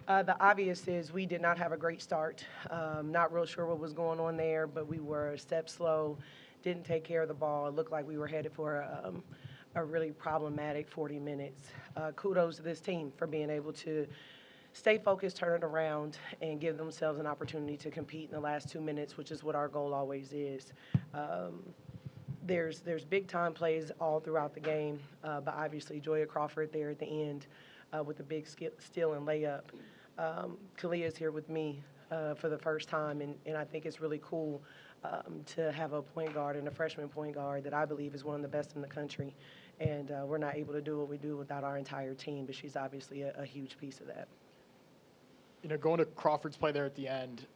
The obvious is we did not have a great start. Not real sure what was going on there, but we were a step slow, didn't take care of the ball. It looked like we were headed for a really problematic 40 minutes. Kudos to this team for being able to stay focused, turn it around, and give themselves an opportunity to compete in the last 2 minutes, which is what our goal always is. There's big time plays all throughout the game, but obviously Joya Crawford there at the end with the big steal and layup. Caliyah is here with me for the first time, and I think it's really cool to have a point guard and a freshman point guard that I believe is one of the best in the country. And we're not able to do what we do without our entire team, but she's obviously a huge piece of that. You know, going to Crawford's play there at the end,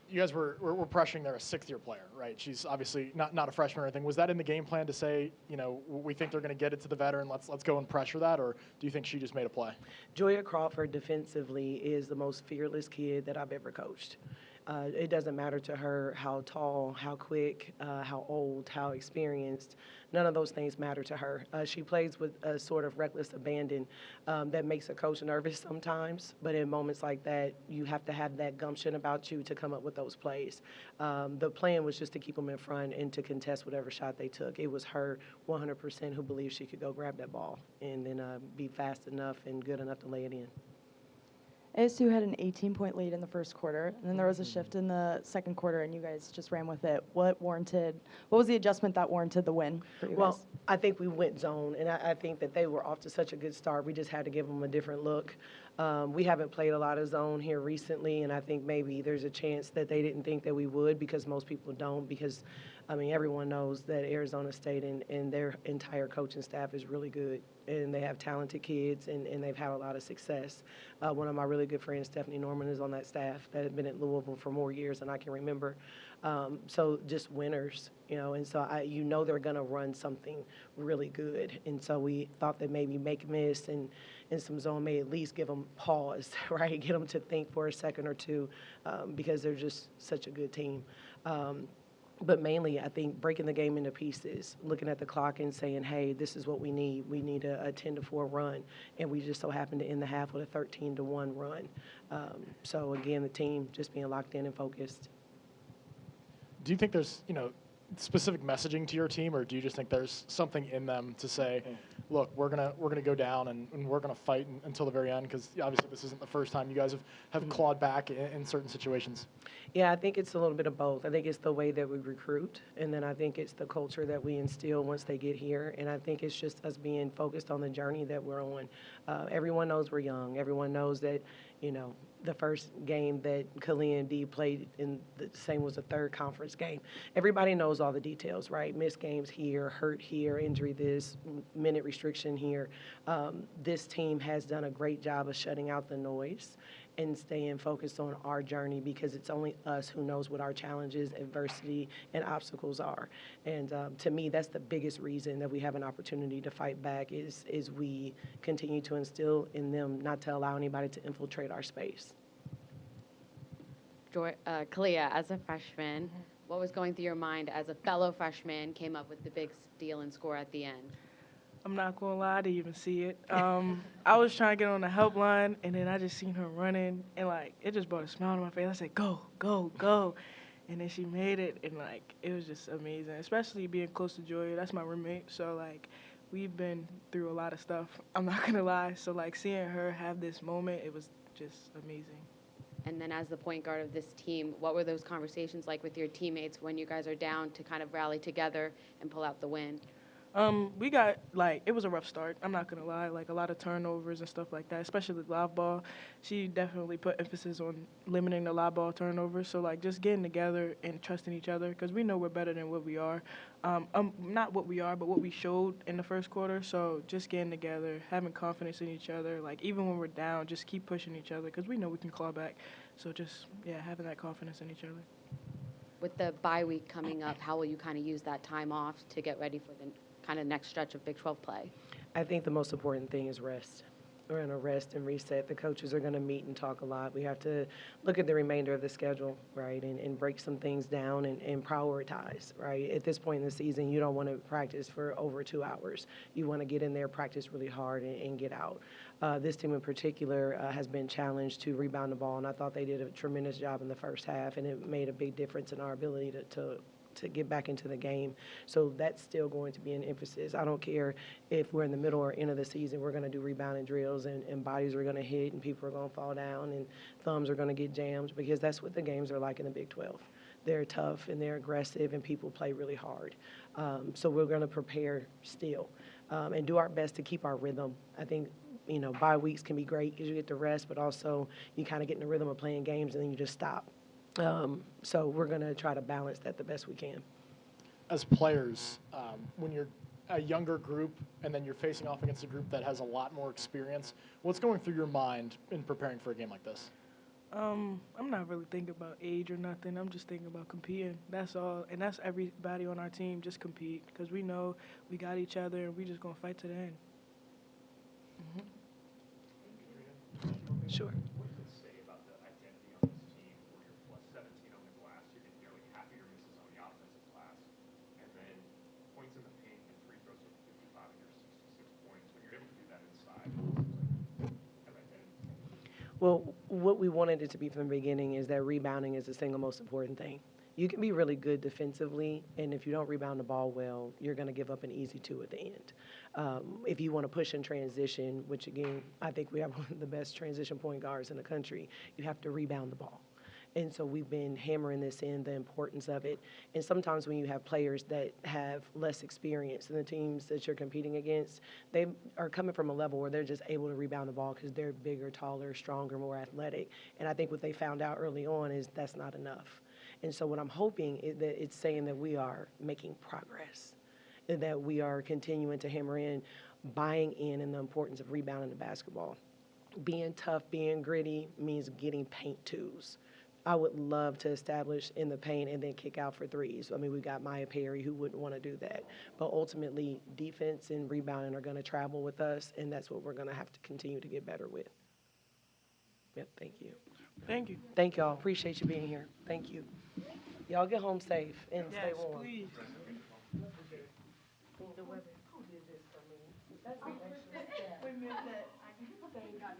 you guys were pressuring there a sixth-year player, right? She's obviously not a freshman or anything. Was that in the game plan to say, you know, we think they're going to get it to the veteran, let's go and pressure that, or do you think she just made a play? Joya Crawford defensively is the most fearless kid that I've ever coached. It doesn't matter to her how tall, how quick, how old, how experienced. None of those things matter to her. She plays with a sort of reckless abandon that makes a coach nervous sometimes. But in moments like that, you have to have that gumption about you to come up with those plays. The plan was just to keep them in front and to contest whatever shot they took. It was her 100% who believed she could go grab that ball and then be fast enough and good enough to lay it in. ASU had an 18-point lead in the first quarter, and then there was a shift in the second quarter, and you guys just ran with it. What was the adjustment that warranted the win for you guys? I think we went zone, and I think that they were off to such a good start. We just had to give them a different look. We haven't played a lot of zone here recently, and I think maybe there's a chance that they didn't think that we would because most people don't because, I mean, everyone knows that Arizona State and their entire coaching staff is really good, and they have talented kids, and they've had a lot of success. One of my really good friends, Stephanie Norman, is on that staff that had been at Louisville for more years than I can remember. So just winners, you know, and so they're going to run something really good. And so we thought that maybe make miss and some zone may at least give them pause, right, get them to think for a second or two because they're just such a good team. But mainly, I think breaking the game into pieces, looking at the clock and saying, hey, this is what we need. We need a 10-4 run. And we just so happened to end the half with a 13-1 run. So, again, the team just being locked in and focused. Do you think there's, you know, specific messaging to your team, or do you just think there's something in them to say, look, we're gonna go down and we're gonna fight until the very end? Because obviously this isn't the first time you guys have clawed back in certain situations. Yeah, I think it's a little bit of both. I think it's the way that we recruit, and then I think it's the culture that we instill once they get here, and I think it's just us being focused on the journey that we're on. Everyone knows we're young. Everyone knows that, you know, the first game that Caliyah and Dee played in the same was the third conference game. Everybody knows all the details, right? Missed games here, hurt here, injury this, minute restriction here. This team has done a great job of shutting out the noise and staying focused on our journey because it's only us who knows what our challenges, adversity, and obstacles are. And to me, that's the biggest reason that we have an opportunity to fight back is we continue to instill in them not to allow anybody to infiltrate our space. Caliyah, as a freshman, what was going through your mind as a fellow freshman came up with the big steal and score at the end? I'm not going to lie, I didn't even see it. I was trying to get on the helpline, and then I just seen her running, and, like, it just brought a smile to my face. I said, go, go, go. And then she made it, and, like, it was just amazing, especially being close to Joya. That's my roommate, so, like, we've been through a lot of stuff. I'm not going to lie. So, like, seeing her have this moment, it was just amazing. And then as the point guard of this team, what were those conversations like with your teammates when you guys are down to kind of rally together and pull out the win? We got, like, it was a rough start. I'm not going to lie. Like, a lot of turnovers and stuff like that, especially the live ball. She definitely put emphasis on limiting the live ball turnovers. So, like, just getting together and trusting each other because we know we're better than what we are. Not what we are, but what we showed in the first quarter. So, just getting together, having confidence in each other. Like, even when we're down, just keep pushing each other because we know we can claw back. So, just, yeah, having that confidence in each other. With the bye week coming up, how will you kind of use that time off to get ready for the kind of next stretch of Big 12 play? I think the most important thing is rest. We're going to rest and reset. The coaches are going to meet and talk a lot. We have to look at the remainder of the schedule, right, and break some things down and prioritize, right? At this point in the season, you don't want to practice for over 2 hours. You want to get in there, practice really hard, and get out. This team in particular has been challenged to rebound the ball, and I thought they did a tremendous job in the first half, and it made a big difference in our ability to get back into the game. So that's still going to be an emphasis. I don't care if we're in the middle or end of the season, we're going to do rebounding drills and bodies are going to hit and people are going to fall down and thumbs are going to get jammed because that's what the games are like in the Big 12. They're tough and they're aggressive and people play really hard. So we're going to prepare still and do our best to keep our rhythm. I think bye weeks can be great because you get to rest, but also you kind of get in the rhythm of playing games and then you just stop. So we're going to try to balance that the best we can. As players, when you're a younger group and then you're facing off against a group that has a lot more experience, what's going through your mind in preparing for a game like this? I'm not really thinking about age or nothing. I'm just thinking about competing. That's all. And that's everybody on our team, just compete because we know we got each other and we just going to fight to the end. Mm-hmm. Sure. Well, what we wanted it to be from the beginning is that rebounding is the single most important thing. You can be really good defensively, and if you don't rebound the ball well, you're going to give up an easy 2 at the end. If you want to push in transition, which again, I think we have one of the best transition point guards in the country, you have to rebound the ball. And so we've been hammering this in, the importance of it. And sometimes when you have players that have less experience than the teams that you're competing against, they are coming from a level where they're just able to rebound the ball because they're bigger, taller, stronger, more athletic. And I think what they found out early on is that's not enough. And so what I'm hoping is that it's saying that we are making progress, and that we are continuing to hammer in, buying in the importance of rebounding the basketball. Being tough, being gritty means getting paint twos. I would love to establish in the paint and then kick out for threes. I mean, we've got Maya Perry who wouldn't want to do that. But ultimately, defense and rebounding are going to travel with us, and that's what we're going to have to continue to get better with. Yep, thank you. Thank you. Thank y'all. Appreciate you being here. Thank you. Y'all get home safe and stay warm. Please. The weather. Who did this for me? That's an extra step.